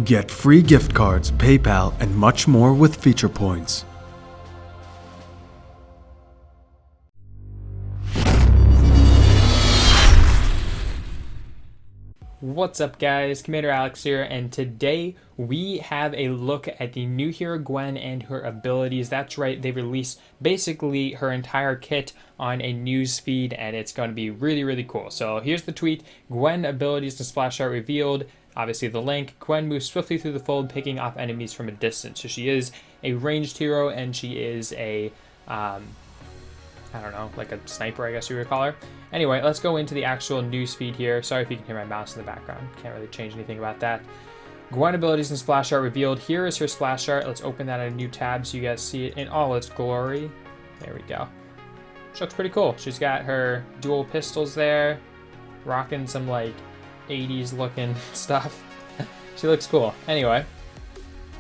Get free gift cards, PayPal, and much more with feature points. What's up guys, Commander Alex here, and today we have a look at the new hero Gwen and her abilities. That's right, they released basically her entire kit on a news feed, and it's going to be really cool. So here's the tweet: Gwen abilities to SPLASHART revealed. Obviously the link: Gwen moves swiftly through the fold, picking off enemies from a distance. So she is a ranged hero, and she is a I don't know, like a sniper, I guess you would call her. Anyway, let's go into the actual news feed here. Sorry if you can hear my mouse in the background. Can't really change anything about that. Gwen abilities in SPLASHART revealed. Here is her SPLASHART. Let's open that in a new tab so you guys see it in all its glory. There we go. She looks pretty cool. She's got her dual pistols there, rocking some like 80s looking stuff. She looks cool. Anyway,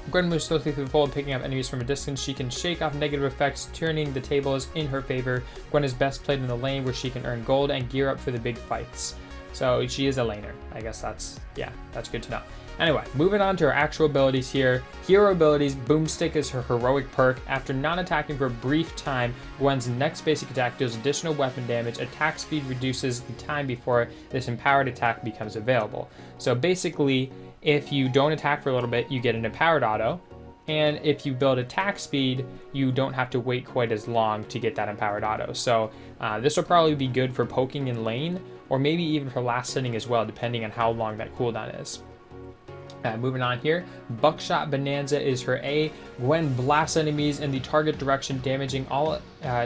Gwen moves swiftly through the fold, picking up enemies from a distance. She can shake off negative effects, turning the tables in her favor. Gwen is best played in the lane, where she can earn gold and gear up for the big fights. So she is a laner. I guess that's good to know. Anyway, moving on to her actual abilities here. Hero abilities: Boomstick is her heroic perk. After non-attacking for a brief time, Gwen's next basic attack deals additional weapon damage. Attack speed reduces the time before this empowered attack becomes available. So basically, if you don't attack for a little bit, you get an empowered auto. And if you build attack speed, you don't have to wait quite as long to get that empowered auto. So this will probably be good for poking in lane, or maybe even for last hitting as well, depending on how long that cooldown is. Moving on here, Buckshot Bonanza is her A. Gwen blasts enemies in the target direction, damaging all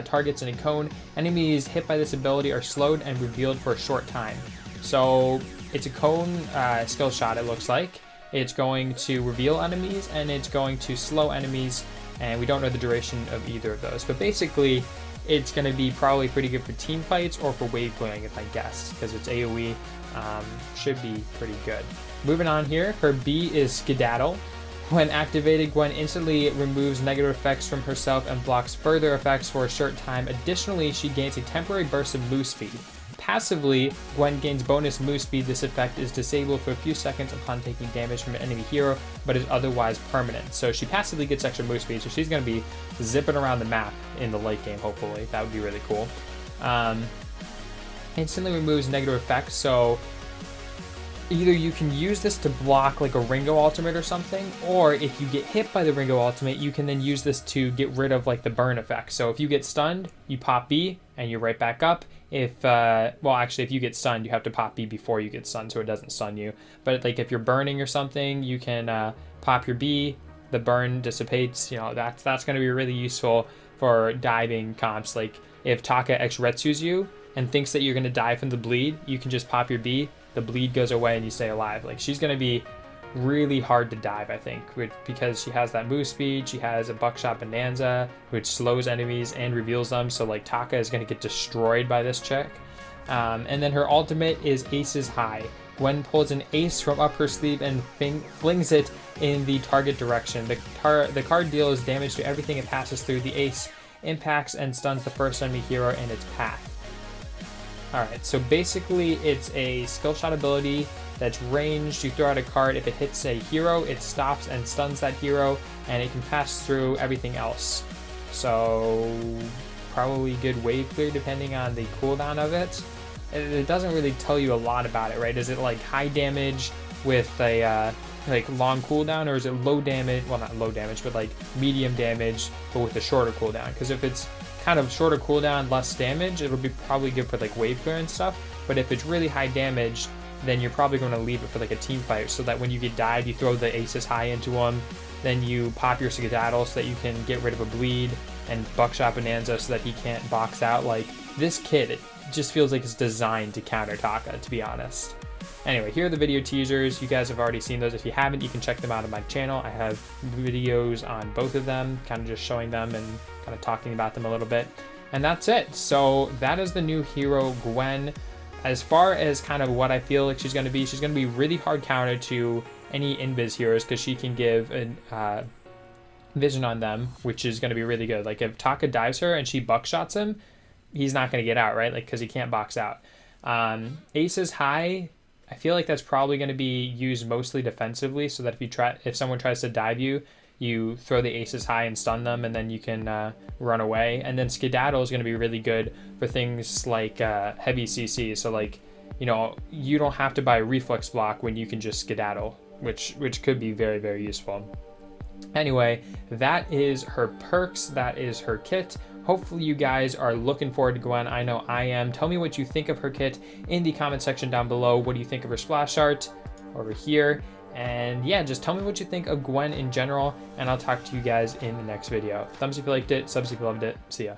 targets in a cone. Enemies hit by this ability are slowed and revealed for a short time. So it's a cone skill shot, it looks like. It's going to reveal enemies, and it's going to slow enemies, and we don't know the duration of either of those. But basically, it's going to be probably pretty good for team fights or for wave clearing, if I guess, because it's AoE. Should be pretty good. Moving on here, her B is Skedaddle. When activated, Gwen instantly removes negative effects from herself and blocks further effects for a short time. Additionally, she gains a temporary burst of move speed. Passively, Gwen gains bonus move speed. This effect is disabled for a few seconds upon taking damage from an enemy hero, but is otherwise permanent. So she passively gets extra move speed, so she's going to be zipping around the map in the late game, hopefully. That would be really cool. Instantly removes negative effects, so either you can use this to block like a Ringo ultimate or something, or if you get hit by the Ringo ultimate, you can then use this to get rid of like the burn effect. So if you get stunned, you pop B and you're right back up. If well, actually, if you get stunned, you have to pop B before you get stunned so it doesn't stun you. But like if you're burning or something, you can pop your B, the burn dissipates. You know, that's going to be really useful for diving comps. Like if Taka X-Retsus you and thinks that you're going to die from the bleed, you can just pop your B, the bleed goes away, and you stay alive. Like, she's going to be really hard to dive, I think, because she has that move speed. She has a Buckshot Bonanza, which slows enemies and reveals them. So, like, Taka is going to get destroyed by this chick. And then her ultimate is Ace's High. Gwen pulls an ace from up her sleeve and flings it in the target direction. The card deals damage to everything it passes through. The ace impacts and stuns the first enemy hero in its path. Alright, so basically it's a skill shot ability that's ranged. You throw out a card. If it hits a hero, it stops and stuns that hero, and it can pass through everything else. So probably good wave clear depending on the cooldown of it. It doesn't really tell you a lot about it, right? Is it like high damage with a like long cooldown, or is it low damage? Well, not low damage, but like medium damage, but with a shorter cooldown? Because if it's kind of shorter cooldown, less damage, it'll be probably good for like wave clear and stuff. But if it's really high damage, then you're probably going to leave it for like a team fight, so that when you get died, you throw the Aces High into them, then you pop your Skedaddle so that you can get rid of a bleed, and Buckshot Bonanza so that he can't box out. Like, this kit, it just feels like it's designed to counter Taka, to be honest. Anyway, here are the video teasers. You guys have already seen those. If you haven't, you can check them out on my channel. I have videos on both of them, kind of just showing them and kind of talking about them a little bit. And that's it. So that is the new hero, Gwen. As far as kind of what I feel like she's going to be really hard counter to any invis heroes, because she can give a vision on them, which is going to be really good. Like, if Taka dives her and she buckshots him, he's not going to get out, right? Like, because he can't box out. Ace's High, I feel like that's probably going to be used mostly defensively, so that if someone tries to dive you, you throw the aces high and stun them, and then you can run away. And then Skedaddle is going to be really good for things like heavy CC. So like, you know, you don't have to buy a reflex block when you can just Skedaddle, which could be very, very useful. Anyway, that is her perks, that is her kit. Hopefully you guys are looking forward to Gwen. I know I am. Tell me what you think of her kit in the comment section down below. What do you think of her splash art over here? And yeah, just tell me what you think of Gwen in general, and I'll talk to you guys in the next video. Thumbs if you liked it, subs if you loved it. See ya.